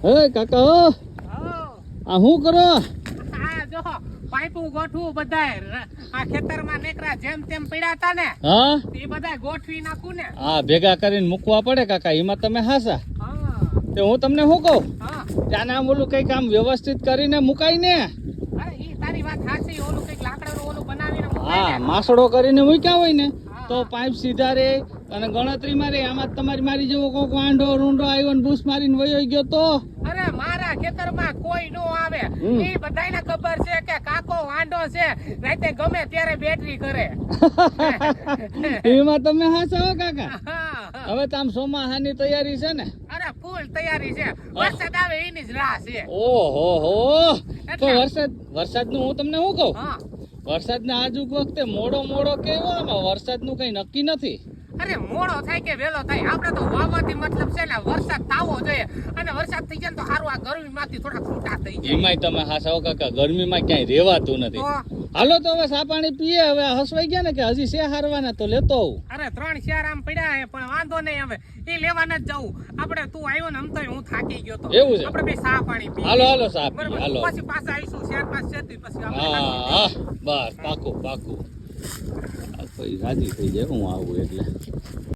હે કાકા આ શું કરો? આ જો પાઇપું ગોઠવું બધાય આ ખેતરમાં નેકરા જેમ તેમ પડ્યા હતા ને હા એ બધાય ગોઠવી નાખું ને. હા ભેગા કરીને મૂકવા પડે કાકા, એમાં તમે હાસા. તે હું તમને શું કહું, ત્યાં આમ ઓલું કઈક આમ વ્યવસ્થિત કરીને મુકાય ને. અરે ઈ તારી વાત સાચી, ઓલું કઈક લાકડાનું ઓલું બનાવીને હા માસડો કરીને મૂક્યા હોય ને તો પાઇપ સીધા રે અને ગણતરી માં રે. આમાં તમારી મારી જેવો કોક વાંઢો રૂંઢો આવ્યો ને બૂસ મારીને વયો ગયો તો. અરે મારા ખેતરમાં કોઈ નો આવે, એ બધાને ખબર છે કે કાકો વાંઢો છે, રાતે ગમે ત્યારે બેટરી કરે. એમાં તમે હાસા હો કાકા. હવે તો આમ ચોમાસાની તૈયારી છે ને. અરે ફૂલ તૈયારી છે, વરસાદ આવે એની જ રાહ છે. ઓહો હો તો વરસાદ નું હું તમને શું કહું, વરસાદ ના આજુક વખતે મોડો કેવો, આમાં વરસાદ નું કઈ નક્કી નથી. અરે મોડો થાય કે વેલો થાય, આપણે તો વાવવાથી મતલબ છે ને વરસાદ થાવો જોઈએ, અને વરસાદ થઈ જાય તો સારું આ ગરમી માંથી થોડા છૂટા થઈ જાય. એમાંય તમે હાસા હો કાકા, ગરમીમાં ક્યાંય રેવાતું નથી. હાલો તો હવે સા પાણી પીએ. હવે હસવાઈ ગયા ને કે હજી છે હારવાના તો લેતો આવું. અરે 3 શેર આમ પડ્યા હે પણ વાંધો નહીં, હવે એ લેવા જ જવું. આપણે તું આવ્યો ને આમ તો હું થાકી ગયો તો. એવું છે? આપણે બે સા પાણી પીએ. હાલો સા પીએ. હાલો પછી પાછા આવીશું શેર પાસ છે પછી આપણે. હા બસ પાકું. આ કોઈ રાજી થઈ જાય હું આવું એટલે.